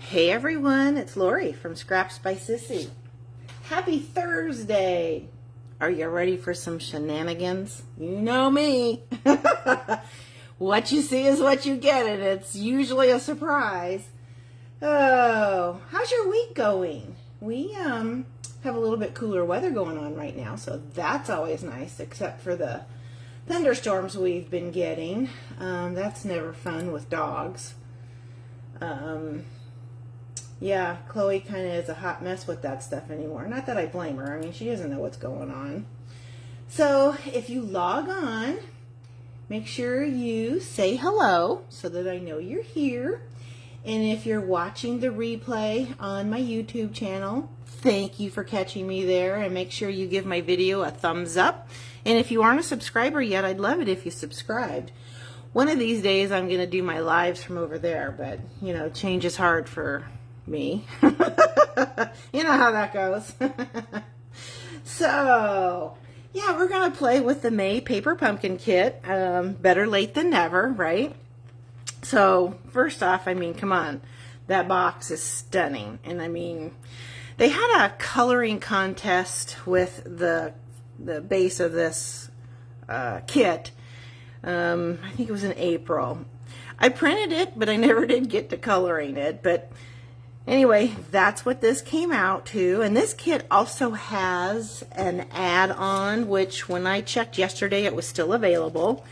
Hey everyone, it's Lori from Scraps by Sissy. Happy Thursday! Are you ready for some shenanigans? You know me. What you see is what you get, and it's usually a surprise. Oh, how's your week going? We have a little bit cooler weather going on right now, so that's always nice, except for the thunderstorms we've been getting. That's never fun with dogs. Yeah, Chloe kind of is a hot mess with that stuff anymore. Not that I blame her. I mean, she doesn't know what's going on. So if you log on, make sure you say hello so that I know you're here. And if you're watching the replay on my YouTube channel, thank you for catching me there. And make sure you give my video a thumbs up. And if you aren't a subscriber yet, I'd love it if you subscribed. One of these days I'm going to do my lives from over there, but you know, change is hard for me. You know how that goes. So, yeah, we're going to play with the May Paper Pumpkin Kit. Better late than never, right? So, first off, I mean, come on. That box is stunning. And I mean, they had a coloring contest with the base of this kit. I think it was in April. I printed it, but I never did get to coloring it. But anyway, that's what this came out to. And this kit also has an add-on, which when I checked yesterday, it was still available.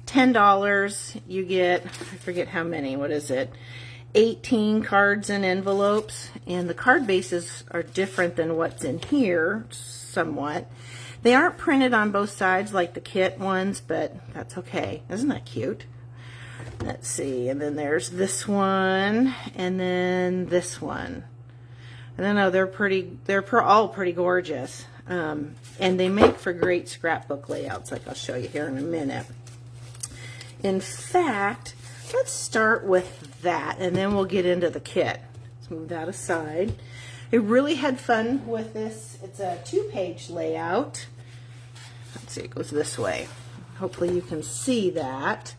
$10, you get, I forget how many, what is it? 18 cards and envelopes. And the card bases are different than what's in here, somewhat. They aren't printed on both sides like the kit ones, but that's okay. Isn't that cute? Let's see, and then there's this one, and then this one. I don't know, they're all pretty gorgeous. And they make for great scrapbook layouts, like I'll show you here in a minute. In fact, let's start with that, and then we'll get into the kit. Let's move that aside. I really had fun with this. It's a 2-page layout. Let's see, it goes this way. Hopefully you can see that.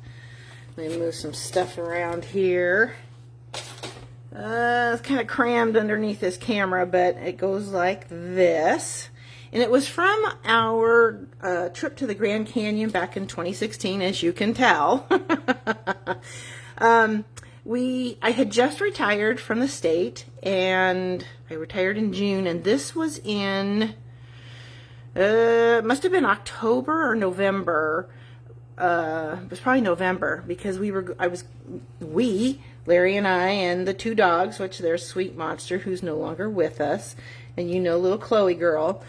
Let me move some stuff around here. It's kind of crammed underneath this camera, but it goes like this. And it was from our trip to the Grand Canyon back in 2016, as you can tell. I had just retired from the state, and I retired in June, and this was in, it must have been October or November. It was probably November, because Larry and I and the 2 dogs, which there's Sweet Monster, who's no longer with us, and you know little Chloe girl.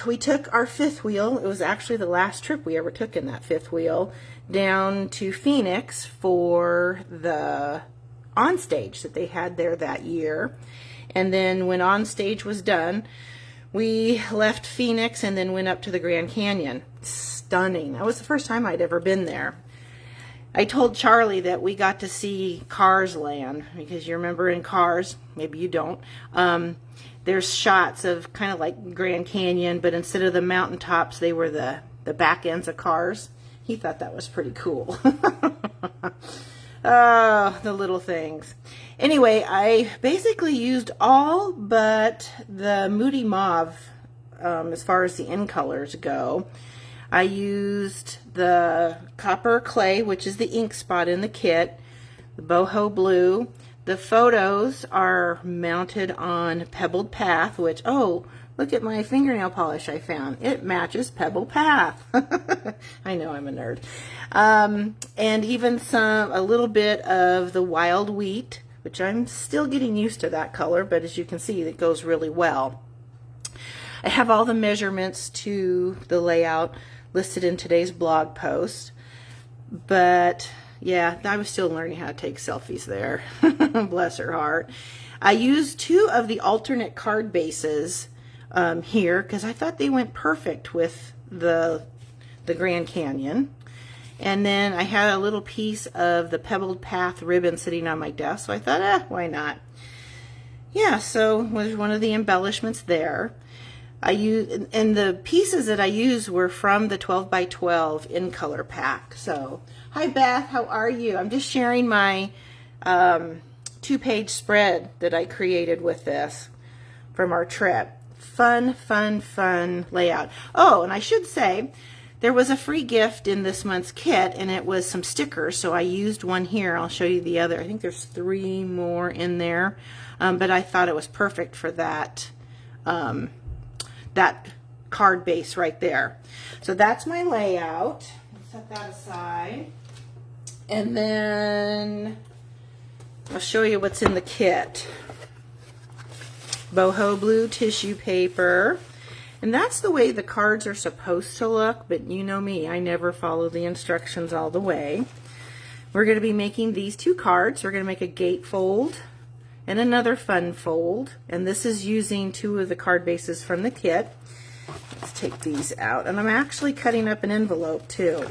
We took our 5th wheel. It was actually the last trip we ever took in that 5th wheel, down to Phoenix for the onstage that they had there that year. And then when onstage was done, we left Phoenix and then went up to the Grand Canyon. Stunning. That was the first time I'd ever been there. I told Charlie that we got to see Cars Land, because you remember in Cars, maybe you don't, there's shots of kind of like Grand Canyon, but instead of the mountaintops, they were the back ends of cars. He thought that was pretty cool. Oh, the little things. Anyway, I basically used all but the Moody Mauve as far as the end colors go. I used the Copper Clay, which is the ink spot in the kit, the Boho Blue. The photos are mounted on Pebbled Path, which, oh, look at my fingernail polish I found. It matches Pebbled Path. I know I'm a nerd. And even a little bit of the Wild Wheat, which I'm still getting used to that color, but as you can see, it goes really well. I have all the measurements to the layout listed in today's blog post, but yeah, I was still learning how to take selfies there. Bless her heart. I used 2 of the alternate card bases here, because I thought they went perfect with the Grand Canyon. And then I had a little piece of the Pebbled Path ribbon sitting on my desk, so I thought, why not? Yeah, so was one of the embellishments there. And the pieces that I used were from the 12 by 12 in color pack. So, hi Beth, how are you? I'm just sharing my 2 2-page spread that I created with this from our trip. Fun, fun, fun layout. Oh, and I should say, there was a free gift in this month's kit, and it was some stickers, so I used one here. I'll show you the other. I think there's 3 more in there, but I thought it was perfect for that, that card base right there. So that's my layout. Set that aside. And then I'll show you what's in the kit. Boho blue tissue paper. And that's the way the cards are supposed to look, but you know me, I never follow the instructions all the way. We're going to be making these 2 cards. We're going to make a gatefold and another fun fold. And this is using 2 of the card bases from the kit. Let's take these out. And I'm actually cutting up an envelope too.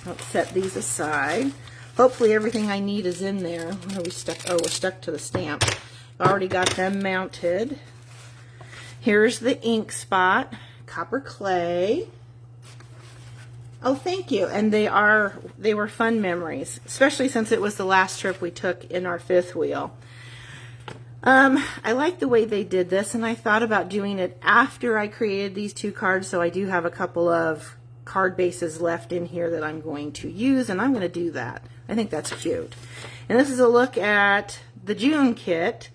Let's set these aside. Hopefully everything I need is in there. Where are we stuck? Oh, we're stuck to the stamp. Already got them mounted. Here's the ink spot, copper clay. Oh, thank you. And they were fun memories, especially since it was the last trip we took in our 5th wheel. I like the way they did this, and I thought about doing it after I created these 2 cards, so I do have a couple of card bases left in here that I'm going to use, and I'm going to do that. I think that's cute. And this is a look at the June kit.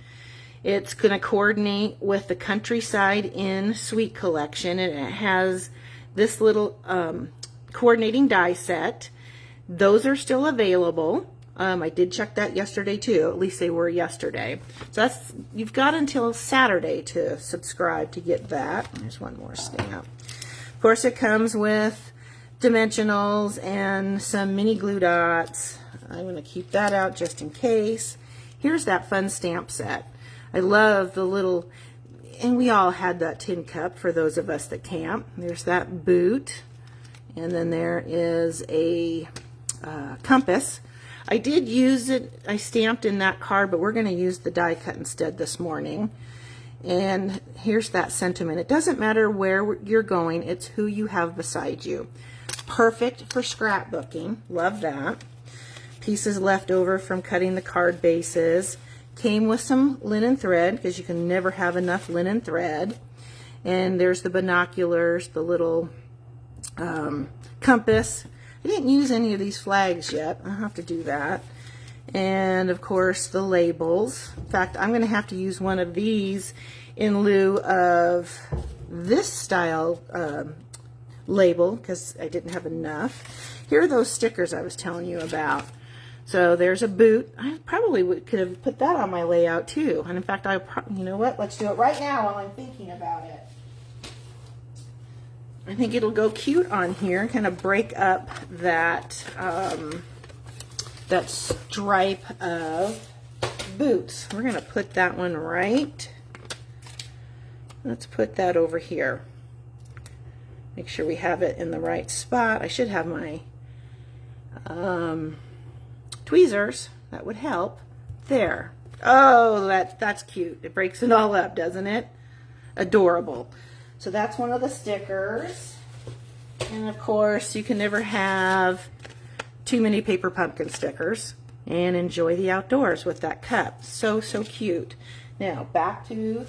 It's going to coordinate with the Countryside Inn Suite collection, and it has this little coordinating die set. Those are still available. I did check that yesterday too. At least they were yesterday. So that's, you've got until Saturday to subscribe to get that. There's one more stamp. Of course, it comes with dimensionals and some mini glue dots. I'm going to keep that out just in case. Here's that fun stamp set. I love the little, and we all had that tin cup for those of us that camp. There's that boot, and then there is a compass. I did use it, I stamped in that card, but we're going to use the die cut instead this morning. And here's that sentiment. It doesn't matter where you're going, it's who you have beside you. Perfect for scrapbooking. Love that. Pieces left over from cutting the card bases. Came with some linen thread, because you can never have enough linen thread. And there's the binoculars, the little compass. I didn't use any of these flags yet. I'll have to do that. And of course the labels. In fact, I'm going to have to use one of these in lieu of this style label, because I didn't have enough. Here are those stickers I was telling you about. So there's a boot. I probably could have put that on my layout too. And in fact, you know what? Let's do it right now while I'm thinking about it. I think it'll go cute on here and kind of break up that that stripe of boots. We're going to put that one right. Let's put that over here. Make sure we have it in the right spot. I should have my tweezers. That would help. There. Oh, that's cute. It breaks it all up, doesn't it? Adorable. So that's one of the stickers. And of course, you can never have too many paper pumpkin stickers. And enjoy the outdoors with that cup. So, so cute. Now, back to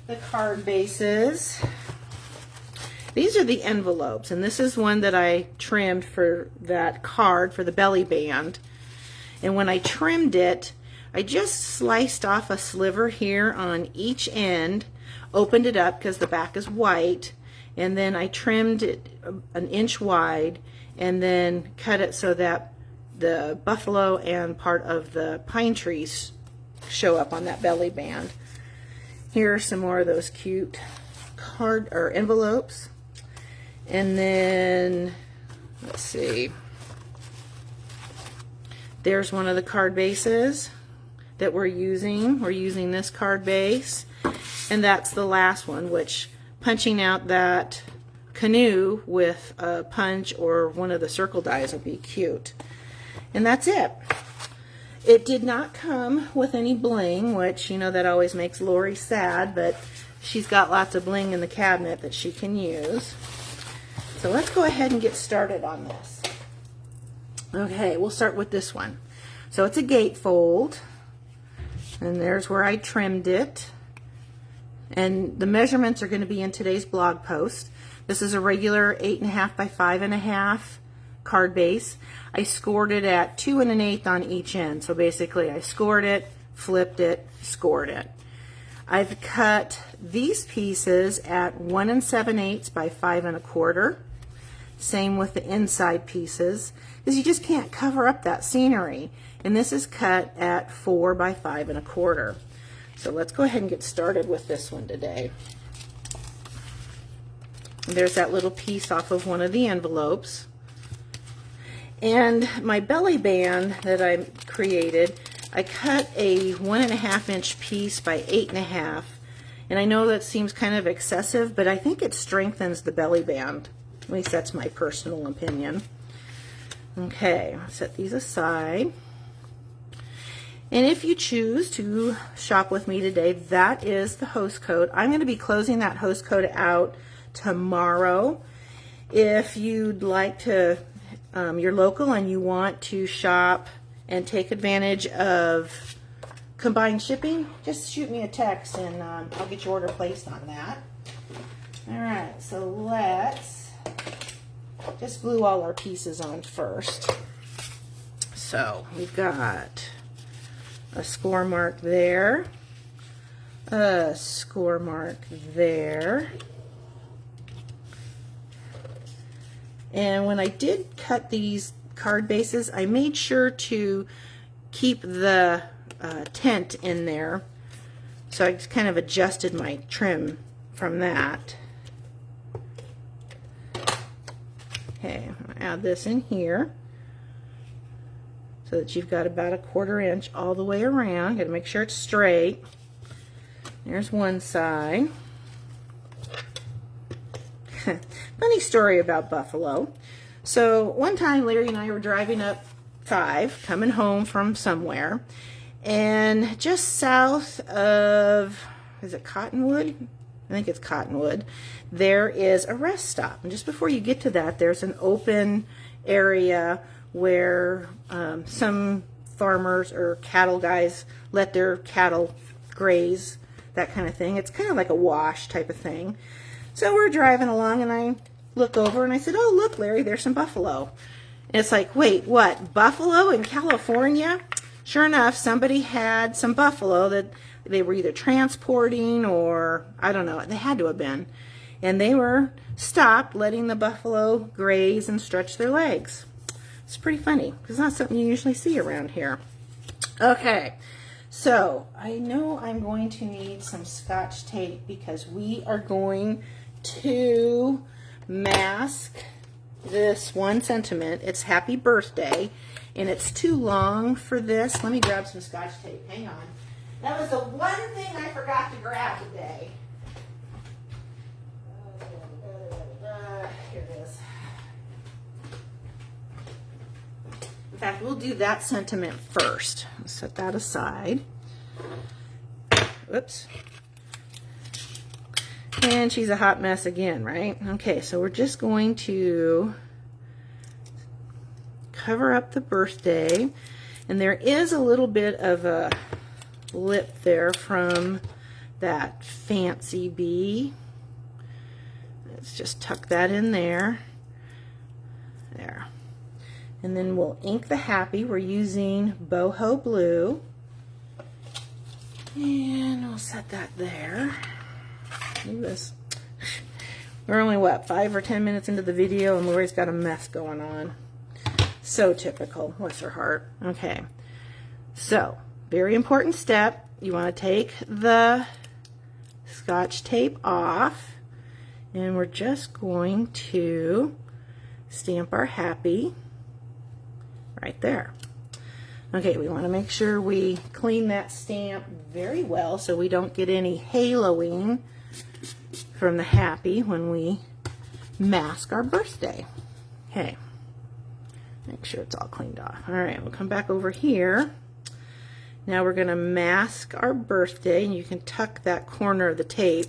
the card bases. These are the envelopes, and this is one that I trimmed for that card for the belly band. And when I trimmed it, I just sliced off a sliver here on each end, opened it up because the back is white, and then I trimmed it an inch wide and then cut it so that the buffalo and part of the pine trees show up on that belly band. Here are some more of those cute card or envelopes. And then, let's see, there's one of the card bases that we're using. We're using this card base, and that's the last one, which punching out that canoe with a punch or one of the circle dies will be cute. And that's it. It did not come with any bling, which, you know, that always makes Lori sad, but she's got lots of bling in the cabinet that she can use. So let's go ahead and get started on this. Okay, we'll start with this one. So it's a gatefold. And there's where I trimmed it. And the measurements are going to be in today's blog post. This is a regular 8.5 by 5.5 card base. I scored it at 2 1/8 on each end. So basically I scored it, flipped it, scored it. I've cut these pieces at 1 7/8 by 5 1/4. Same with the inside pieces, because you just can't cover up that scenery. And this is cut at 4 by 5 1/4. So let's go ahead and get started with this one today. There's that little piece off of one of the envelopes. And my belly band that I created, I cut a 1.5 inch piece by 8.5. And I know that seems kind of excessive, but I think it strengthens the belly band. At least that's my personal opinion. Okay, I'll set these aside. And if you choose to shop with me today, that is the host code. I'm going to be closing that host code out tomorrow. If you'd like to, you're local and you want to shop and take advantage of combined shipping, just shoot me a text and I'll get your order placed on that. All right, so let's just glue all our pieces on first. So we've got a score mark there, a score mark there. And when I did cut these card bases, I made sure to keep the tent in there. So I just kind of adjusted my trim from that. Okay, I'm going to add this in here so that you've got about a 1/4 inch all the way around. Got to make sure it's straight. There's one side. Funny story about buffalo. So one time Larry and I were driving up 5, coming home from somewhere, and just south of, is it Cottonwood? I think it's Cottonwood. There is a rest stop. And just before you get to that, there's an open area where some farmers or cattle guys let their cattle graze, that kind of thing. It's kind of like a wash type of thing. So we're driving along and I look over and I said, oh, look, Larry, there's some buffalo. And it's like, wait, what? Buffalo in California? Sure enough, somebody had some buffalo that they were either transporting or, I don't know, they had to have been. And they were stopped letting the buffalo graze and stretch their legs. It's pretty funny, because it's not something you usually see around here. Okay, so I know I'm going to need some Scotch tape because we are going to mask this one sentiment. It's happy birthday, and it's too long for this. Let me grab some Scotch tape. Hang on. That was the one thing I forgot to grab today. Here it is. In fact, we'll do that sentiment first. Set that aside. Oops. And she's a hot mess again, right? Okay, so we're just going to cover up the birthday. And there is a little bit of a lip there from that fancy bee. Let's just tuck that in there. There. And then we'll ink the happy. We're using boho blue. And we'll set that there. Look at this. We're only, what, 5 or 10 minutes into the video and Lori's got a mess going on. So typical. Bless her heart. Okay. So, very important step. You want to take the Scotch tape off. And we're just going to stamp our happy right there. Okay, we want to make sure we clean that stamp very well so we don't get any haloing from the happy when we mask our birthday. Okay, make sure it's all cleaned off. All right, we'll come back over here. Now we're going to mask our birthday, and you can tuck that corner of the tape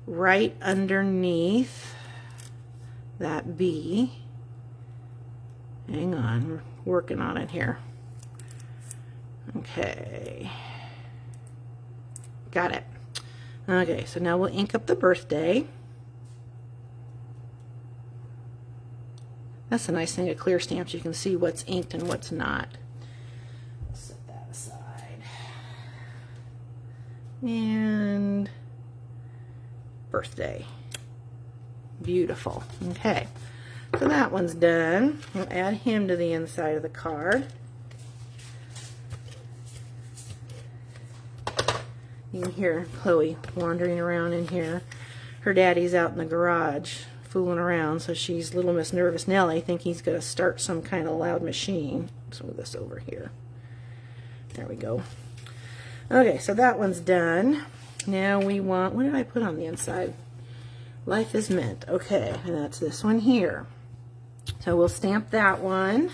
right underneath that bee. Hang on, we're working on it here. Okay. Got it. Okay, so now we'll ink up the birthday. That's the nice thing of clear stamps. You can see what's inked and what's not. Set that aside. And birthday. Beautiful. Okay, so that one's done. We'll add him to the inside of the card. You can hear Chloe wandering around in here. Her daddy's out in the garage fooling around, so she's Little Miss Nervous Nellie. I think he's going to start some kind of loud machine. Let's move this over here. There we go. Okay, so that one's done. Now we want, what did I put on the inside? Life is Mint. Okay, and that's this one here. So we'll stamp that one.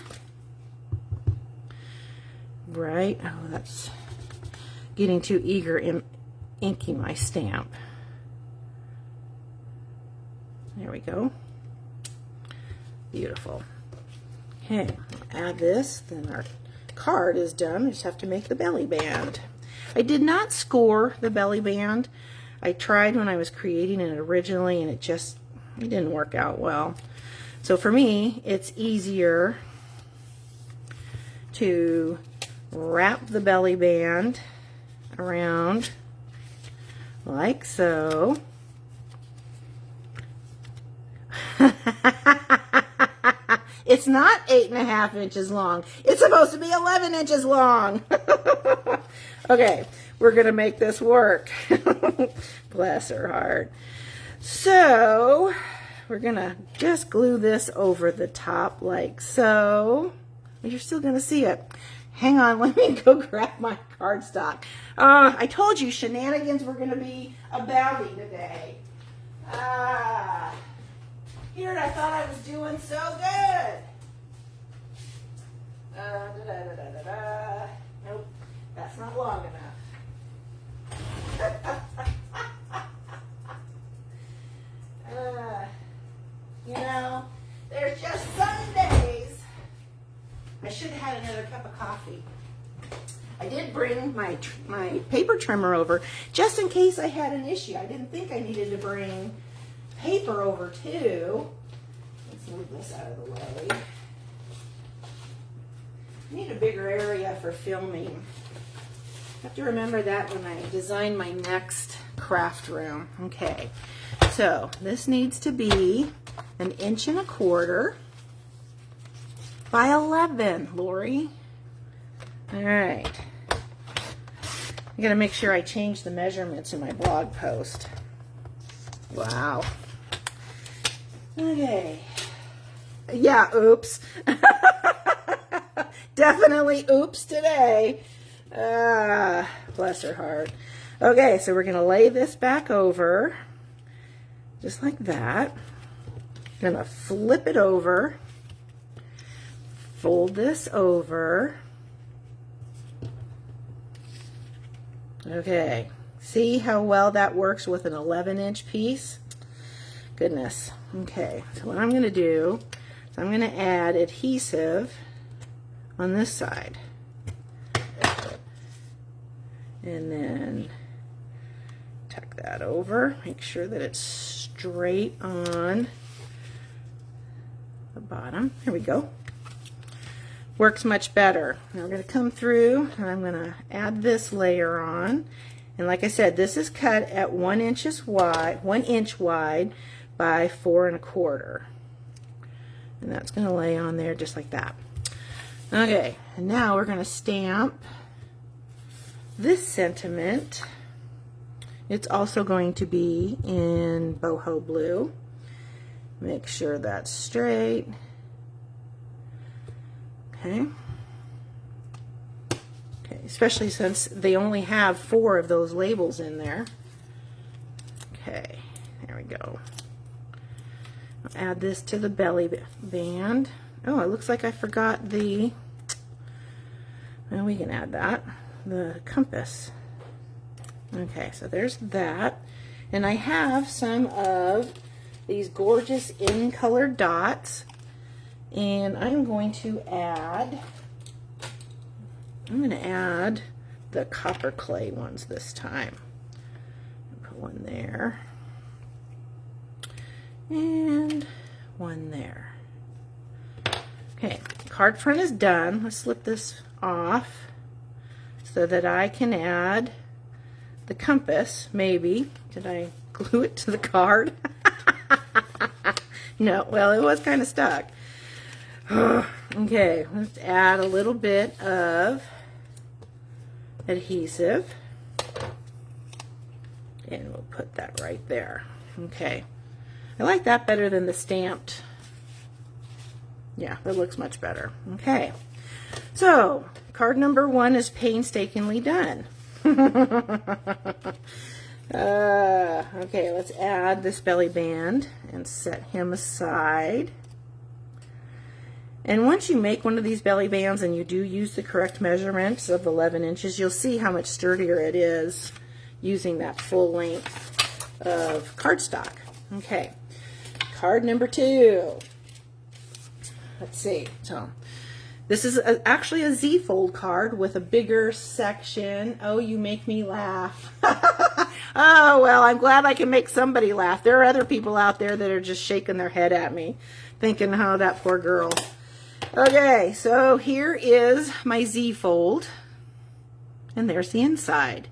Right. Oh, that's getting too eager in inking my stamp. There we go. Beautiful. Okay, add this, then our card is done. We just have to make the belly band. I did not score the belly band. I tried when I was creating it originally, and it didn't work out well. So for me, it's easier to wrap the belly band around like so. It's not 8.5 inches long. It's supposed to be 11 inches long. Okay, we're going to make this work. Bless her heart. So, we're going to just glue this over the top like so. You're still going to see it. Hang on, let me go grab my cardstock. I told you shenanigans were going to be abounding today. Here, I thought I was doing so good. Nope, that's not long enough. You know, there's just some days. I should have had another cup of coffee. I did bring my paper trimmer over just in case I had an issue. I didn't think I needed to bring paper over too. Let's move this out of the way. I need a bigger area for filming. I have to remember that when I design my next craft room. Okay, so this needs to be 1 1/4 inches by 11, Lori. All right. I gotta make sure I change the measurements in my blog post. Wow. Okay. Yeah, oops. Definitely oops today. Bless her heart. Okay, so we're going to lay this back over just like that. I'm going to flip it over. Fold this over. Okay. See how well that works with an 11-inch piece? Goodness. Okay, so what I'm going to do is I'm going to add adhesive on this side. And then tuck that over. Make sure that it's straight on the bottom. Here we go. Works much better. Now we're going to come through and I'm going to add this layer on. And like I said, this is cut at 1 inch wide by 4 1/4. And that's going to lay on there just like that. Okay, and now we're going to stamp this sentiment. It's also going to be in boho blue. Make sure that's straight. Okay. Okay, especially since they only have 4 of those labels in there. Okay, there we go. I'll add this to the belly band. Oh, it looks like I forgot the, well, we can add that, the compass. Okay, so there's that. And I have some of these gorgeous in-colored dots. And I'm going to add the copper clay ones this time. Put one there. And one there. Okay, card front is done. Let's slip this off so that I can add the compass, maybe. Did I glue it to the card? No, well, it was kind of stuck. Okay, let's add a little bit of adhesive. And we'll put that right there. Okay. I like that better than the stamped. Yeah, that looks much better. Okay. So, card number 1 is painstakingly done. Okay, let's add this belly band and set him aside. And once you make one of these belly bands and you do use the correct measurements of 11 inches, you'll see how much sturdier it is using that full length of cardstock. Okay, card number 2. Let's see. So this is actually a Z-fold card with a bigger section. Oh, you make me laugh. Oh, well, I'm glad I can make somebody laugh. There are other people out there that are just shaking their head at me, thinking, oh, that poor girl. Okay, so here is my Z-fold, and there's the inside.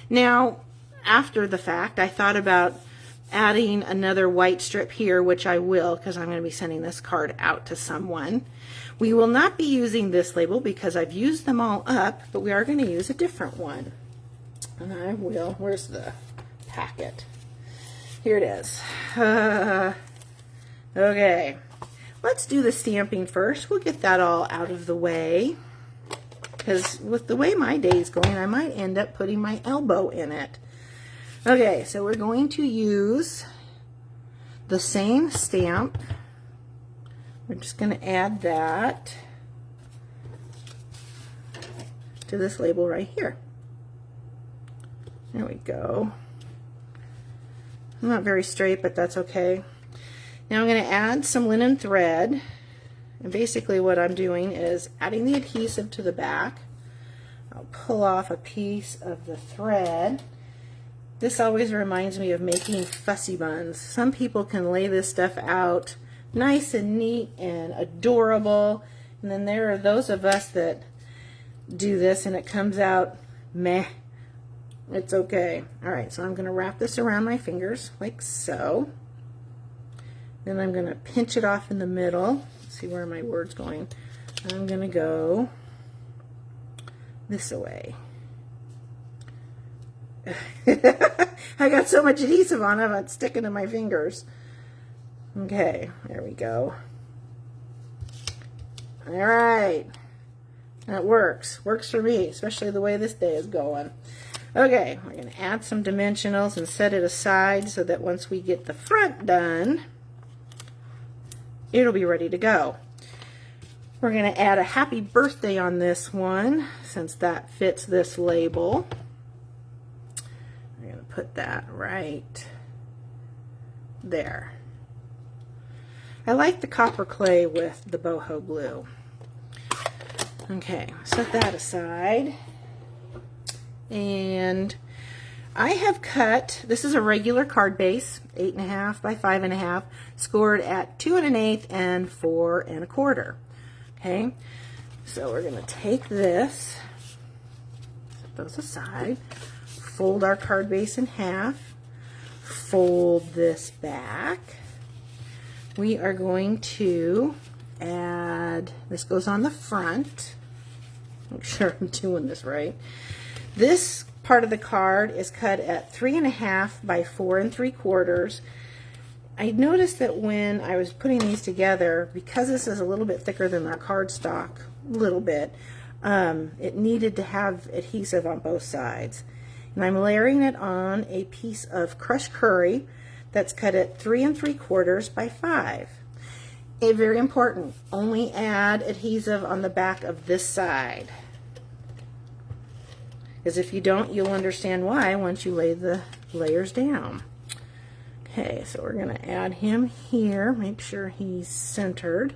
Now, after the fact, I thought about adding another white strip here, which I will, because I'm going to be sending this card out to someone. We will not be using this label because I've used them all up, but we are going to use a different one. And I will, where's the packet? Here it is. Okay, let's do the stamping first. We'll get that all out of the way, because with the way my day is going, I might end up putting my elbow in it. Okay, so we're going to use the same stamp. We're just going to add that to this label right here. There we go. Not very straight, but that's okay. Now I'm going to add some linen thread. And basically what I'm doing is adding the adhesive to the back. I'll pull off a piece of the thread. This always reminds me of making fussy buns. Some people can lay this stuff out nice and neat and adorable, and then there are those of us that do this and it comes out meh. It's okay. Alright, so I'm going to wrap this around my fingers like so. Then I'm going to pinch it off in the middle. Let's see where my word's going. I'm going to go this way. I got so much adhesive on it, it's sticking to my fingers. Okay, there we go. Alright. That works. Works for me, especially the way this day is going. Okay, we're going to add some dimensionals and set it aside so that once we get the front done, it'll be ready to go. We're going to add a happy birthday on this one, since that fits this label. I'm going to put that right there. I like the copper clay with the boho blue. Okay, set that aside. And I have cut, this is a regular card base, 8.5 by 5.5, scored at 2 1/8 and 4 1/4. Okay, so we're going to take this, set those aside, fold our card base in half, fold this back. We are going to add, this goes on the front, make sure I'm doing this right. This part of the card is cut at 3.5 by 4 3/4. I noticed that when I was putting these together, because this is a little bit thicker than our cardstock, a little bit, it needed to have adhesive on both sides. And I'm layering it on a piece of crushed curry that's cut at 3 3/4 by 5. Very important, only add adhesive on the back of this side. Because if you don't, you'll understand why once you lay the layers down. Okay, so we're going to add him here, make sure he's centered.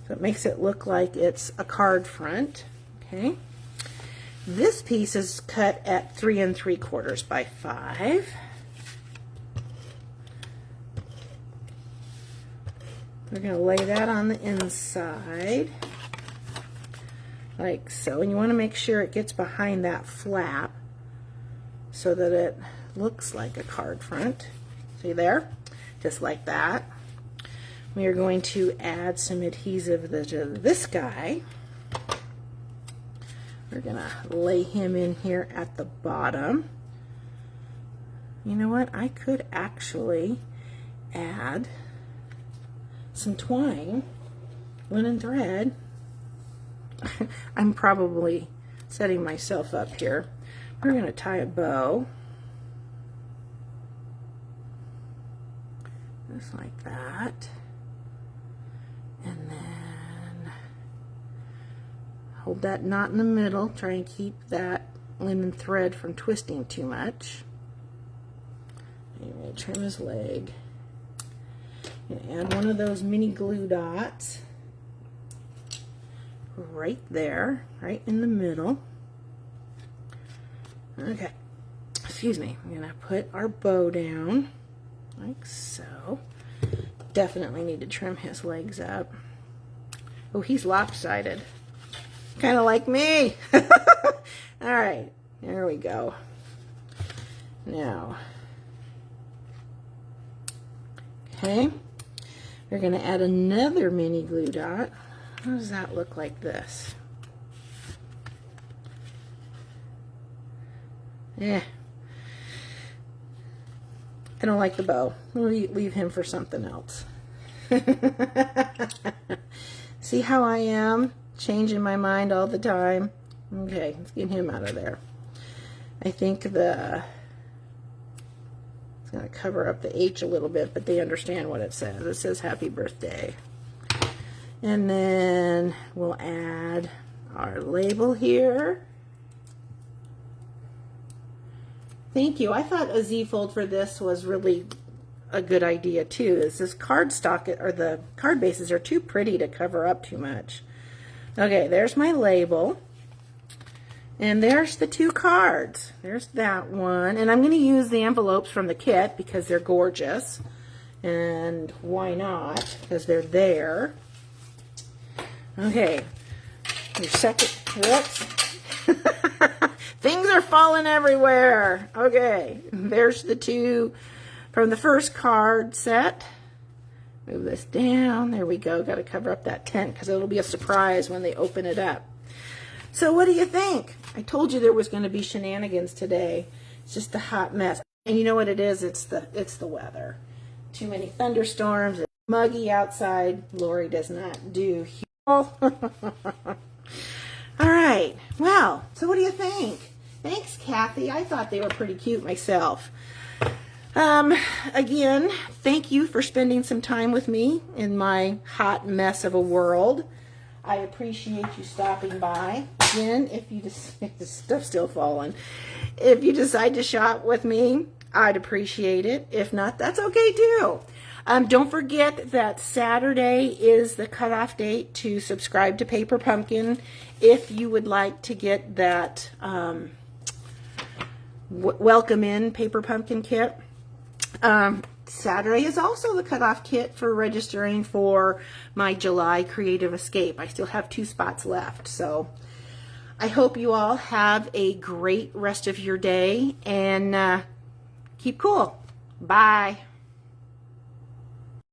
So it makes it look like it's a card front. Okay. This piece is cut at 3 3/4 by 5. We're going to lay that on the inside, like so. And you want to make sure it gets behind that flap so that it looks like a card front. See there? Just like that. We are going to add some adhesive to this guy. We're going to lay him in here at the bottom. You know what? I could actually add some twine, linen thread. I'm probably setting myself up here. We're going to tie a bow. Just like that. And then hold that knot in the middle. Try and keep that linen thread from twisting too much. I'm going to trim his leg. And add one of those mini glue dots right there, right in the middle. Okay, excuse me. I'm going to put our bow down like so. Definitely need to trim his legs up. Oh, he's lopsided. Kind of like me. All right, there we go. Now, okay, we're going to add another mini glue dot. How does that look like this? Yeah. I don't like the bow. We'll leave him for something else. See how I am? Changing my mind all the time. Okay, let's get him out of there. I think it's going to cover up the H a little bit, but they understand what it says. It says happy birthday. And then we'll add our label here. Thank you. I thought a Z-fold for this was really a good idea too. Is this cardstock, or the card bases are too pretty to cover up too much. Okay, there's my label. And there's the two cards. There's that one. And I'm going to use the envelopes from the kit because they're gorgeous. And why not? Because they're there. Okay. Your second, whoops. Things are falling everywhere. Okay, there's the two from the first card set. Move this down. There we go. Got to cover up that tent because it'll be a surprise when they open it up. So what do you think? I told you there was going to be shenanigans today. It's just a hot mess. And you know what it is? It's the weather. Too many thunderstorms. It's muggy outside. Lori does not do. All right. Well, so what do you think? Thanks, Kathy. I thought they were pretty cute myself. Again, thank you for spending some time with me in my hot mess of a world. I appreciate you stopping by. Again, if you just, the stuff's still falling. If you decide to shop with me, I'd appreciate it. If not, that's okay too. Don't forget that Saturday is the cutoff date to subscribe to Paper Pumpkin if you would like to get that Welcome In Paper Pumpkin kit. Saturday is also the cutoff kit for registering for my July Creative Escape. I still have 2 spots left, so I hope you all have a great rest of your day and keep cool. Bye.